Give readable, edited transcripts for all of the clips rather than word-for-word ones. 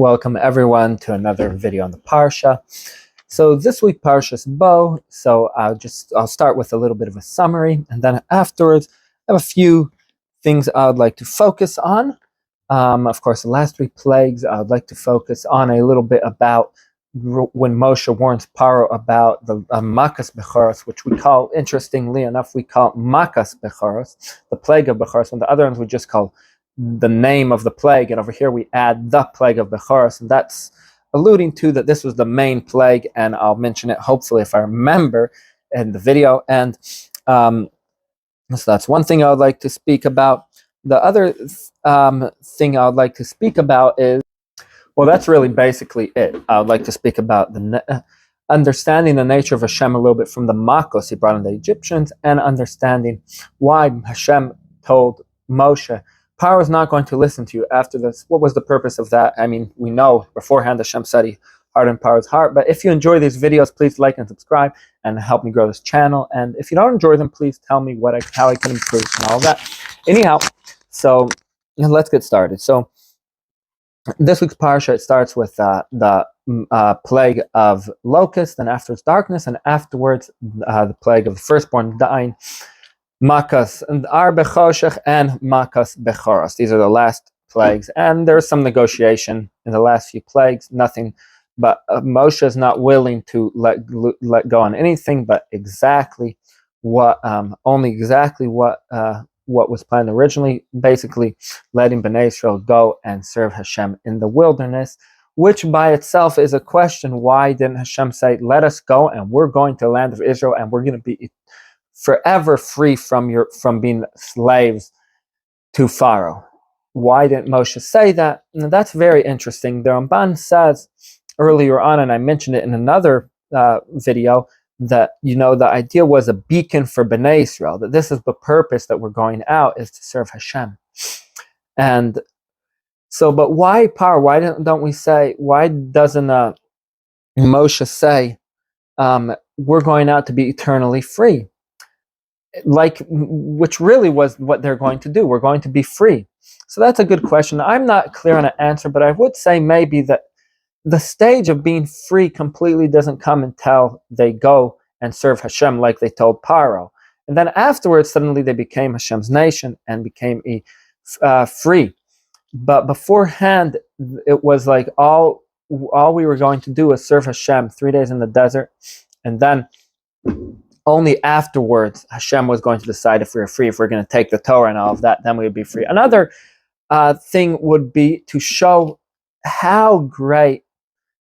Welcome everyone to another video on the Parsha. So this week Parshas Bo. So I'll start with a little bit of a summary, and then afterwards I have a few things I would like to focus on. Of course, the last three plagues I would like to focus on a little bit about when Moshe warns Pharaoh about the Makas Bechoros, which we call, interestingly enough, we call Makas Bechoros, the plague of Bechoros, when the other ones we just call the name of the plague, and over here we add the plague of Bechoros, and that's alluding to that this was the main plague, and I'll mention it hopefully if I remember in the video. And so that's one thing I would like to speak about. The other thing I would like to speak about is, well, that's really basically it. I would like to speak about the understanding the nature of Hashem a little bit from the Makos he brought on the Egyptians, and understanding why Hashem told Moshe, Pharaoh is not going to listen to you after this. What was the purpose of that? I mean, we know beforehand Hashem said he hardened Pharaoh's heart. But if you enjoy these videos, please like and subscribe and help me grow this channel. And if you don't enjoy them, please tell me how I can improve and all of that. Anyhow, so let's get started. So this week's parsha, it starts with the plague of locust, and afterwards darkness, and afterwards the plague of the firstborn dying. Makas and Ar Bechoshech and Makas Bechoros. These are the last plagues, and there's some negotiation in the last few plagues. Nothing, but Moshe is not willing to let go on anything but exactly what what was planned originally. Basically, letting Bnei Israel go and serve Hashem in the wilderness, which by itself is a question. Why didn't Hashem say, "Let us go, and we're going to the land of Israel, and we're going to be forever free from being slaves to Pharaoh"? Why didn't Moshe say that? And that's very interesting. The Ramban says earlier on, and I mentioned it in another video, that the idea was a beacon for Bnei Israel, that this is the purpose that we're going out, is to serve Hashem. And so, but why Pharaoh? Why don't we say? Why doesn't Moshe say, we're going out to be eternally free? Which really was what they're going to do. We're going to be free. So that's a good question. I'm not clear on an answer, but I would say maybe that the stage of being free completely doesn't come until they go and serve Hashem like they told Pharaoh. And then afterwards, suddenly they became Hashem's nation and became free. But beforehand, it was like all we were going to do was serve Hashem 3 days in the desert, and then only afterwards Hashem was going to decide if we were free, if we're going to take the Torah and all of that, then we would be free. Another thing would be to show how great,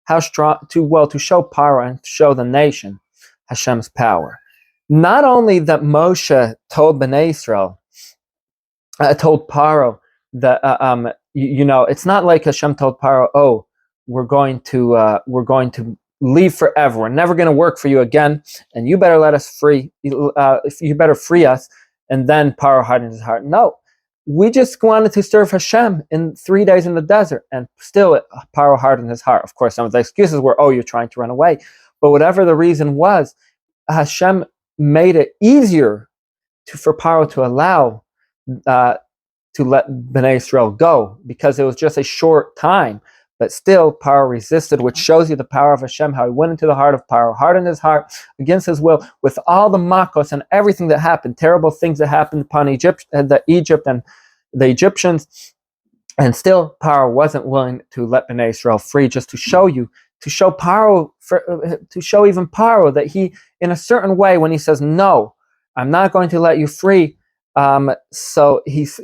how strong, to show Pharaoh and to show the nation Hashem's power. Not only that Moshe told Bnei Israel, told Pharaoh that it's not like Hashem told Pharaoh, "Oh, we're going to leave forever. We're never going to work for you again, and you better let us free. You better free us." And then Pharaoh hardened his heart. No, we just wanted to serve Hashem in 3 days in the desert, and still Pharaoh hardened his heart. Of course, some of the excuses were, "Oh, you're trying to run away," but whatever the reason was, Hashem made it easier for Pharaoh to allow to let Bnei Israel go, because it was just a short time. But still, Pharaoh resisted, which shows you the power of Hashem, how he went into the heart of Pharaoh, hardened his heart against his will, with all the makos and everything that happened, terrible things that happened upon Egypt and the Egyptians. And still, Pharaoh wasn't willing to let Bnei Israel free, just to show even Pharaoh that he, in a certain way, when he says, "No, I'm not going to let you free," so he's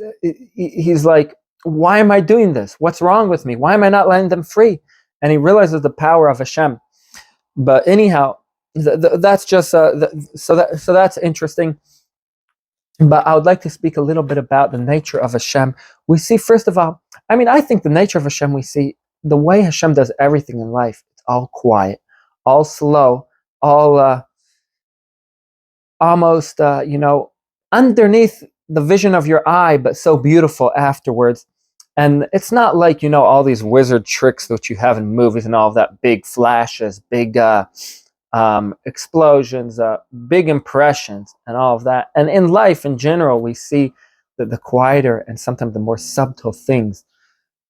like, "Why am I doing this? What's wrong with me? Why am I not letting them free?" And he realizes the power of Hashem. But anyhow, that's just so that's interesting. But I would like to speak a little bit about the nature of Hashem. We see, first of all, I think the nature of Hashem, we see the way Hashem does everything in life. It's all quiet, all slow, all almost underneath the vision of your eye, but so beautiful afterwards. And it's not like, all these wizard tricks that you have in movies and all of that, big flashes, big explosions, big impressions, and all of that. And in life in general, we see that the quieter and sometimes the more subtle things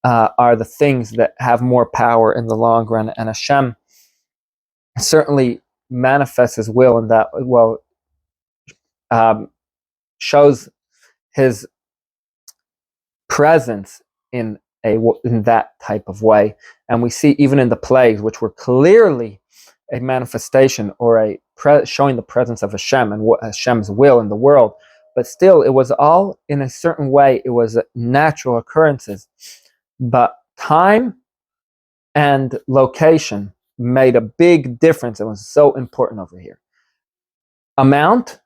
are the things that have more power in the long run, and Hashem certainly manifests His will in that, shows His presence in that type of way. And we see even in the plagues, which were clearly a manifestation or showing the presence of Hashem and what Hashem's will in the world, but still it was all in a certain way. It was natural occurrences, but time and location made a big difference. It was so important over here. Amount,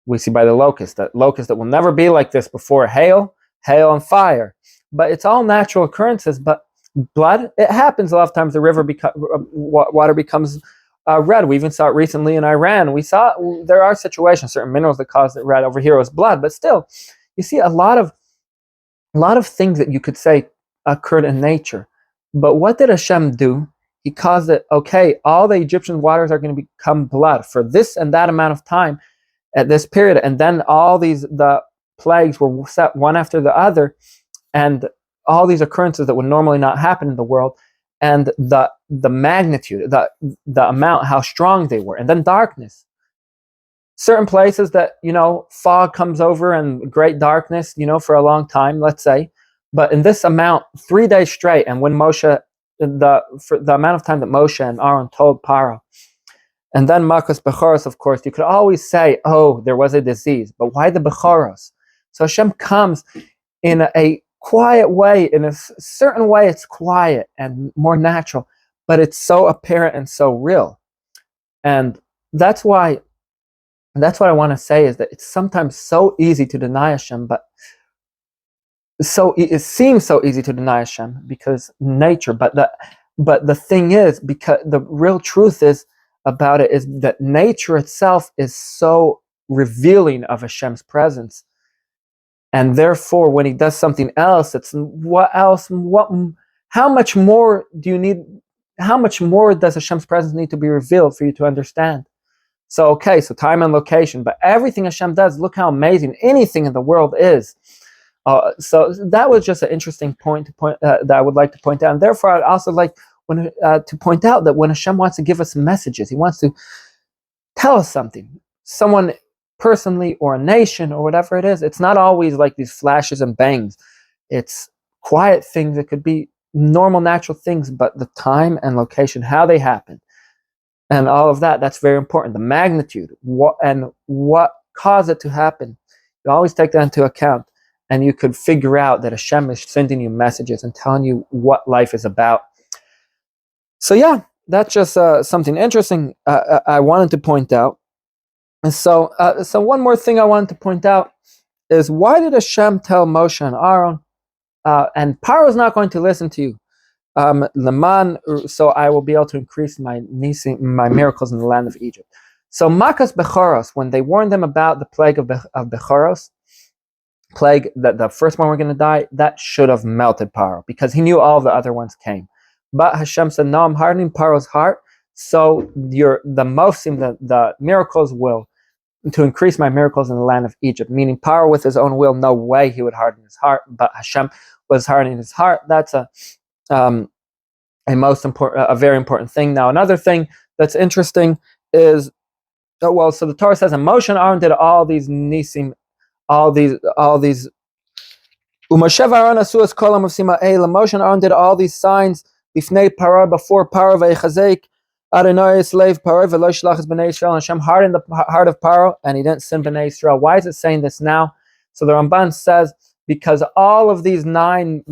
we see by the locust that will never be like this before. Hail and fire, but it's all natural occurrences. But blood, it happens a lot of times. The river water becomes red. We even saw it recently in Iran. We saw there are situations, certain minerals that cause it red. Over here it was blood, but still, you see a lot of things that you could say occurred in nature. But what did Hashem do? He caused it. Okay, all the Egyptian waters are going to become blood for this and that amount of time at this period, and then the plagues were set one after the other, and all these occurrences that would normally not happen in the world, and the magnitude, the amount, how strong they were. And then darkness. Certain places that, fog comes over and great darkness, for a long time, let's say. But in this amount, 3 days straight, and when for the amount of time that Moshe and Aaron told Pharaoh, and then Makas Bechoros, of course, you could always say, oh, there was a disease, but why the Bechoros? So Hashem comes in a quiet way, in a certain way it's quiet and more natural, but it's so apparent and so real. And that's what I want to say, is that it's sometimes so easy to deny Hashem, but it seems so easy to deny Hashem because nature, but the thing is, because the real truth is about it is that nature itself is so revealing of Hashem's presence. And therefore, when He does something else, it's how much more do you need? How much more does Hashem's presence need to be revealed for you to understand? So time and location, but everything Hashem does, look how amazing anything in the world is. So that was just an interesting point that I would like to point out. And therefore, I'd also like to point out that when Hashem wants to give us messages, He wants to tell us something, someone personally or a nation or whatever it is, it's not always like these flashes and bangs. It's quiet things. It could be normal, natural things, but the time and location, how they happen, and all of that, that's very important. The magnitude, what caused it to happen. You always take that into account, and you could figure out that Hashem is sending you messages and telling you what life is about. So yeah, that's just something interesting I wanted to point out. And so one more thing I wanted to point out is, why did Hashem tell Moshe and Aaron, and Pharaoh is not going to listen to you, so I will be able to increase my miracles in the land of Egypt. So Makas Bechoros, when they warned them about the plague of Bechoros, plague that the firstborn were going to die, that should have melted Pharaoh, because he knew all the other ones came. But Hashem said, no, I'm hardening Pharaoh's heart, so the miracles will, to increase my miracles in the land of Egypt. Meaning Pharaoh with his own will, no way he would harden his heart, but Hashem was hardening his heart. That's a very important thing. Now, another thing that's interesting is, so the Torah says, and Moshe and Aaron did all these nisim, all these. Moshe and Aaron did all these signs before Pharaoh, ve'chazek Adonai slave Pharaoh ve'lo shlach es bnei Yisrael. Hashem hardened the heart of Pharaoh, and he didn't send bnei Yisrael. Why is it saying this now? So the Ramban says, because all of these 9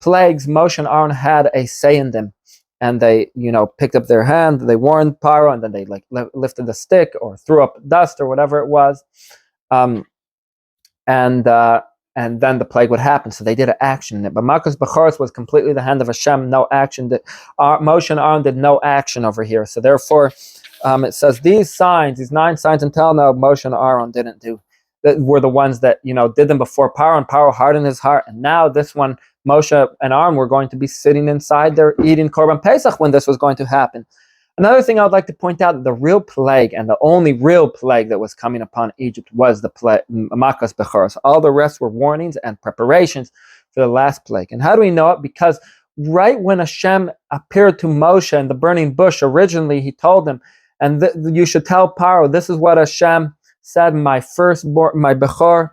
plagues, Moshe and Aaron had a say in them, and they, picked up their hand, they warned Pharaoh, and then they lifted the stick or threw up dust or whatever it was, and then the plague would happen. So they did an action in it. But Makas Bechoros was completely the hand of Hashem, no action. Moshe and Aaron did no action over here. So therefore, it says these signs, these 9 signs until now, Moshe and Aaron didn't do. That were the ones that, did them before Pharaoh, and Pharaoh hardened his heart. And now this one, Moshe and Aaron were going to be sitting inside there eating Korban Pesach when this was going to happen. Another thing I would like to point out, the real plague, and the only real plague that was coming upon Egypt, was the plague, Makas Bechoros. All the rest were warnings and preparations for the last plague. And how do we know it? Because right when Hashem appeared to Moshe in the burning bush, originally he told him, and you should tell Pharaoh, this is what Hashem said, my firstborn, my Bechor,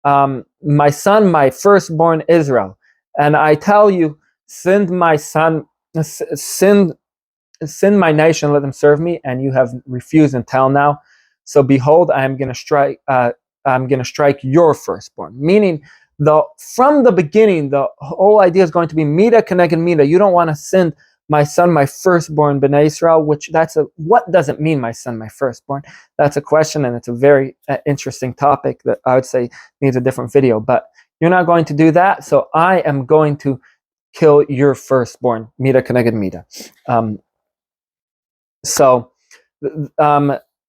my son, my firstborn Israel. And I tell you, send my son, send my nation, let them serve me, and you have refused until now. So behold, I am going to strike. I'm going to strike your firstborn. Meaning, from the beginning, the whole idea is going to be mida keneged mida. You don't want to send my son, my firstborn, Bnei Israel. Which what does it mean, my son, my firstborn? That's a question, and it's a very interesting topic that I would say needs a different video. But you're not going to do that, so I am going to kill your firstborn, mida keneged mida.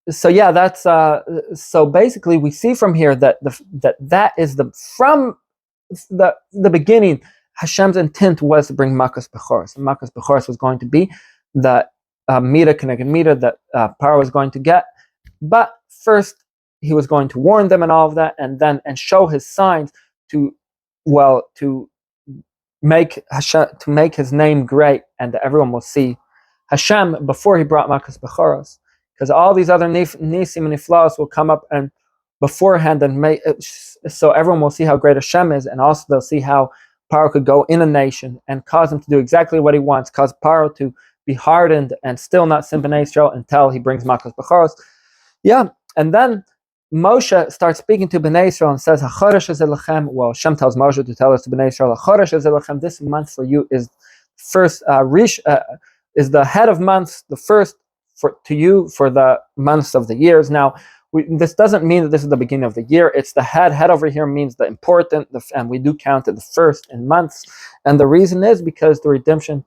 So yeah, that's so basically we see from here that that is from the beginning. Hashem's intent was to bring Makas Bechoros, and Makas Bechoros was going to be the mida keneged mida that Pharaoh was going to get. But first, he was going to warn them and all of that, and show his signs to make Hashem, to make his name great, and that everyone will see Hashem before he brought Makas Bechoros. Because all these other nisim and niflaos will come up and beforehand and make so everyone will see how great Hashem is, and also they'll see how Pharaoh could go in a nation and cause him to do exactly what he wants, cause Pharaoh to be hardened and still not sin Bnei Israel until he brings Makas Bechoros. Yeah, and then Moshe starts speaking to Bnei Israel and says, "Hachodesh hazeh lechem." Well, Hashem tells Moshe to tell us to Bnei Israel, "Hachodesh hazeh lechem." This month for you is first is the head of months, the first to you for the months of the years. Now, this doesn't mean that this is the beginning of the year. It's the head. Head over here means the important, and we do count it the first in months. And the reason is because the redemption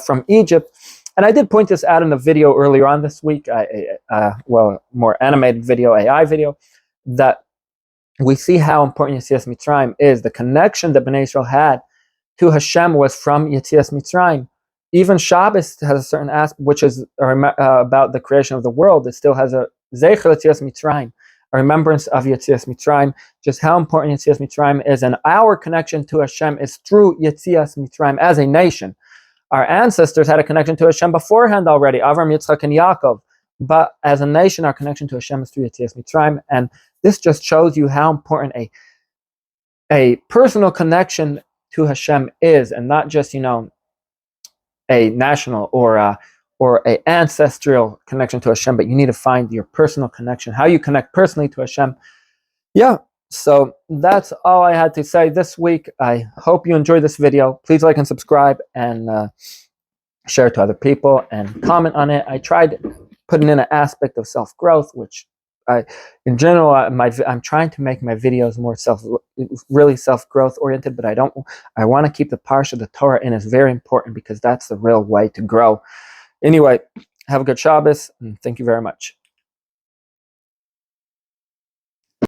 from Egypt. And I did point this out in the video earlier on this week, more animated video, AI video, that we see how important Yetzias Mitzrayim is. The connection that Bnei Israel had to Hashem was from Yetzias Mitzrayim. Even Shabbos has a certain aspect, which is about the creation of the world. It still has a Zecher Yetzias Mitzrayim, a remembrance of Yetzias Mitzrayim, just how important Yetzias Mitzrayim is. And our connection to Hashem is through Yetzias Mitzrayim as a nation. Our ancestors had a connection to Hashem beforehand already, Avram, Yitzchak, and Yaakov. But as a nation, our connection to Hashem is through Yetzias Mitzrayim. And this just shows you how important a personal connection to Hashem is, and not just, a national or a ancestral connection to Hashem, but you need to find your personal connection, how you connect personally to Hashem. Yeah, so that's all I had to say this week. I hope you enjoyed this video. Please like and subscribe, and share it to other people, and comment on it. I tried putting in an aspect of self-growth, which in general, I'm trying to make my videos more really self-growth oriented, but I want to keep the Parsha, the Torah in. It's very important because that's the real way to grow. Anyway, have a good Shabbos, and thank you very much.